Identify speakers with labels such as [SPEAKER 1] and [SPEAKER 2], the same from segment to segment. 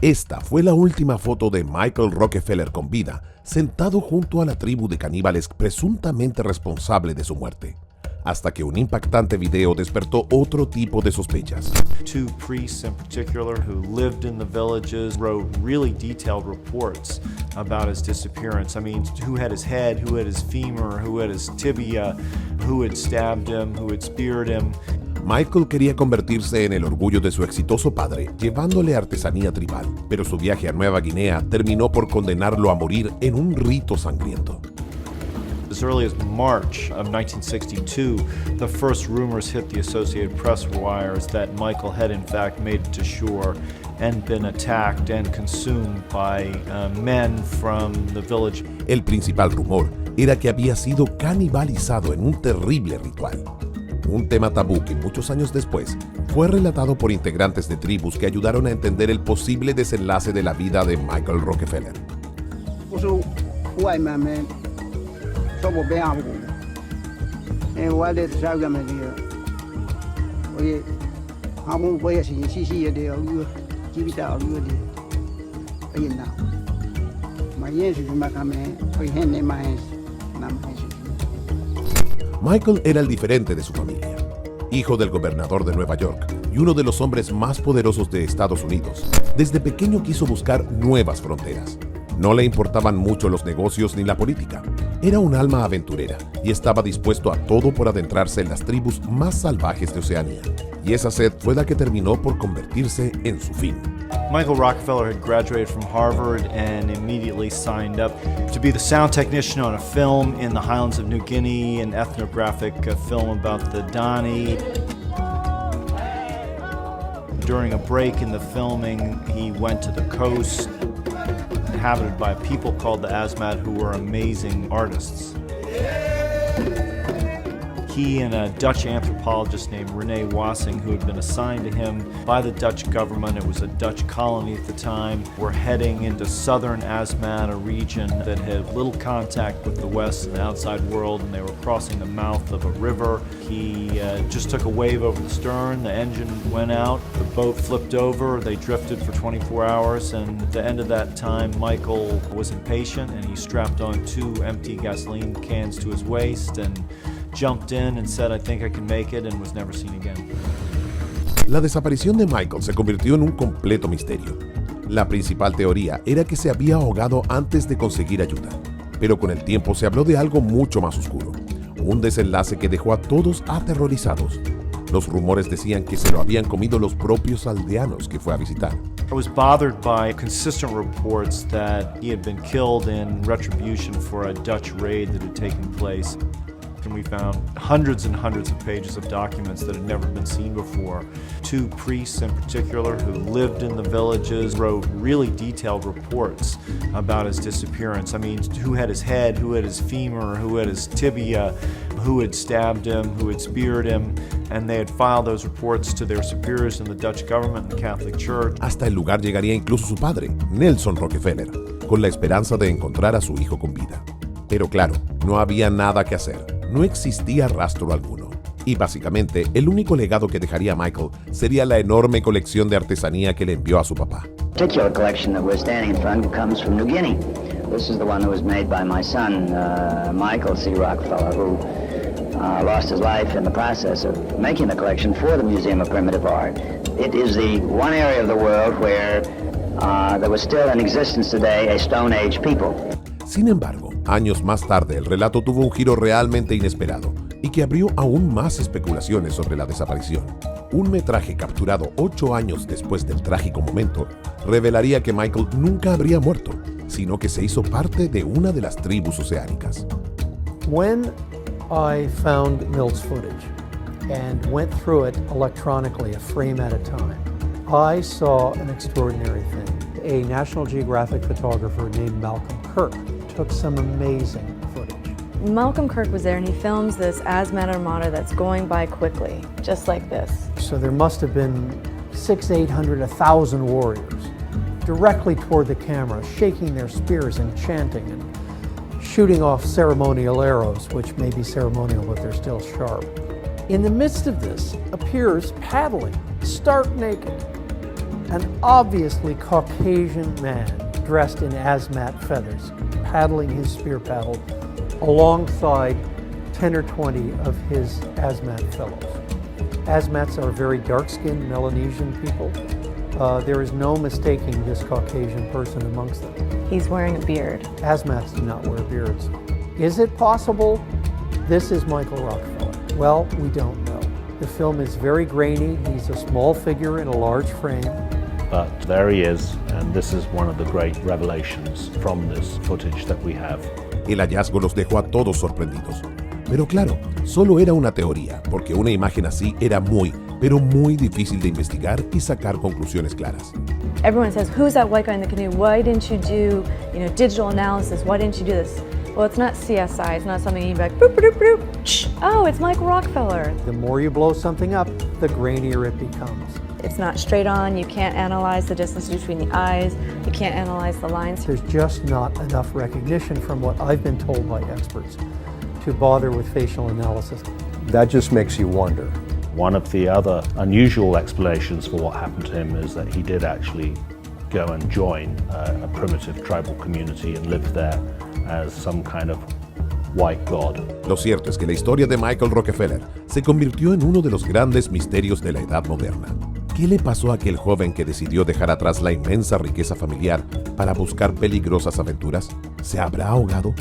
[SPEAKER 1] Esta fue la última foto de Michael Rockefeller con vida, sentado junto a la tribu de caníbales presuntamente responsable de su muerte, hasta que un impactante video despertó otro tipo de sospechas.
[SPEAKER 2] Two priests in particular who lived in the villages wrote really detailed reports about his disappearance. I mean, who had his head, who had his femur, who had his tibia, who had stabbed him, who had speared him.
[SPEAKER 1] Michael quería convertirse en el orgullo de su exitoso padre, llevándole artesanía tribal, pero su viaje a Nueva Guinea terminó por condenarlo a morir en un rito sangriento.
[SPEAKER 2] As early as March of 1962, the first rumors hit the Associated Press wires that Michael had in fact made it to shore and been attacked and consumed by men from the village.
[SPEAKER 1] El principal rumor era que había sido canibalizado en un terrible ritual. Un tema tabú que muchos años después fue relatado por integrantes de tribus que ayudaron a entender el posible desenlace de la vida de Michael Rockefeller. Michael era el diferente de su familia, hijo del gobernador de Nueva York y uno de los hombres más poderosos de Estados Unidos. Desde pequeño quiso buscar nuevas fronteras. No le importaban mucho los negocios ni la política. Era un alma aventurera y estaba dispuesto a todo por adentrarse en las tribus más salvajes de Oceanía. Y esa sed fue la que terminó por convertirse en su fin.
[SPEAKER 2] Michael Rockefeller had graduated from Harvard and immediately signed up to be the sound technician on a film in the highlands of New Guinea, an ethnographic film about the Dani. During a break in the filming, he went to the coast, inhabited by people called the Asmat, who were amazing artists. He and a Dutch anthropologist named René Wassing, who had been assigned to him by the Dutch government, it was a Dutch colony at the time, were heading into southern Asmat, a region that had little contact with the West and the outside world, and they were crossing the mouth of a river. He just took a wave over the stern, the engine went out, the boat flipped over, they drifted for 24 hours, and at the end of that time, Michael was impatient, and he strapped on 2 empty gasoline cans to his waist, and jumped in and said, "I think I can make it," and was never seen again.
[SPEAKER 1] La desaparición de Michael se convirtió en un completo misterio. La principal teoría era que se había ahogado antes de conseguir ayuda, pero con el tiempo se habló de algo mucho más oscuro, un desenlace que dejó a todos aterrorizados. Los rumores decían que se lo habían comido los propios aldeanos que fue a visitar.
[SPEAKER 2] I was bothered by consistent reports that he had been killed in retribution for a Dutch raid that had taken place. And we found hundreds and hundreds of pages of documents that had never been seen before. 2 priests in particular who lived in the villages wrote really detailed reports about his disappearance. I mean, who had his head, who had his femur, who had his tibia, who had stabbed him, who had speared him, and they had filed those reports to their superiors in the Dutch government and the Catholic Church.
[SPEAKER 1] Hasta el lugar llegaría incluso su padre, Nelson Rockefeller, con la esperanza de encontrar a su hijo con vida. Pero claro, no había nada que hacer. No existía rastro alguno. Y básicamente, el único legado que dejaría Michael sería la enorme colección de artesanía que le envió a su papá.
[SPEAKER 3] The particular collection that we're standing in front comes from New Guinea. This is the one that was made by my son, Michael C. Rockefeller, who lost his life in the process of making the collection for the Museum of Primitive Art. It is the one area of the world where there was still in existence today a Stone Age people.
[SPEAKER 1] Sin embargo, años más tarde el relato tuvo un giro realmente inesperado y que abrió aún más especulaciones sobre la desaparición. Un metraje capturado 8 años después del trágico momento revelaría que Michael nunca habría muerto, sino que se hizo parte de una de las tribus oceánicas.
[SPEAKER 4] When I found Milt's footage and went through it electronically, a frame at a time, I saw an extraordinary thing. A National Geographic photographer named Malcolm Kirk took some amazing footage.
[SPEAKER 5] Malcolm Kirk was there and he films this Asmat armada that's going by quickly, just like this.
[SPEAKER 4] So there must have been 600, 800, 1,000 warriors directly toward the camera, shaking their spears and chanting and shooting off ceremonial arrows, which may be ceremonial, but they're still sharp. In the midst of this appears paddling, stark naked, an obviously Caucasian man dressed in hazmat feathers, paddling his spear paddle alongside 10 or 20 of his hazmat fellows. Hazmats are very dark-skinned Melanesian people. There is no mistaking this Caucasian person amongst them.
[SPEAKER 5] He's wearing a beard.
[SPEAKER 4] Hazmats do not wear beards. Is it possible this is Michael Rockefeller? Well, we don't know. The film is very grainy. He's a small figure in a large frame.
[SPEAKER 6] But there he is, and this is one of the great revelations from this footage that we have.
[SPEAKER 1] El hallazgo los dejó a todos sorprendidos. Pero claro, solo era una teoría, porque una imagen así era muy, pero muy difícil de investigar y sacar conclusiones claras.
[SPEAKER 5] Everyone says, who's that white guy in the canoe? Why didn't you do, digital analysis? Why didn't you do this? Well, it's not CSI. It's not something you'd be like, boop, boop, boop, boop. Oh, it's Michael Rockefeller.
[SPEAKER 4] The more you blow something up, the grainier it becomes.
[SPEAKER 5] It's not straight on. You can't analyze the distance between the eyes. You can't analyze the lines.
[SPEAKER 4] There's just not enough recognition from what I've been told by experts to bother with facial analysis.
[SPEAKER 7] That just makes you wonder.
[SPEAKER 6] One of the other unusual explanations for what happened to him is that he did actually go and join a primitive tribal community and live there as some kind of white god.
[SPEAKER 1] Lo cierto es que la historia de Michael Rockefeller se convirtió en uno de los grandes misterios de la edad moderna. ¿Qué le pasó a aquel joven que decidió dejar atrás la inmensa riqueza familiar para buscar peligrosas aventuras? ¿Se habrá ahogado?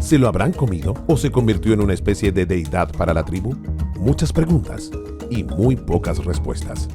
[SPEAKER 1] ¿Se lo habrán comido? ¿O se convirtió en una especie de deidad para la tribu? Muchas preguntas y muy pocas respuestas.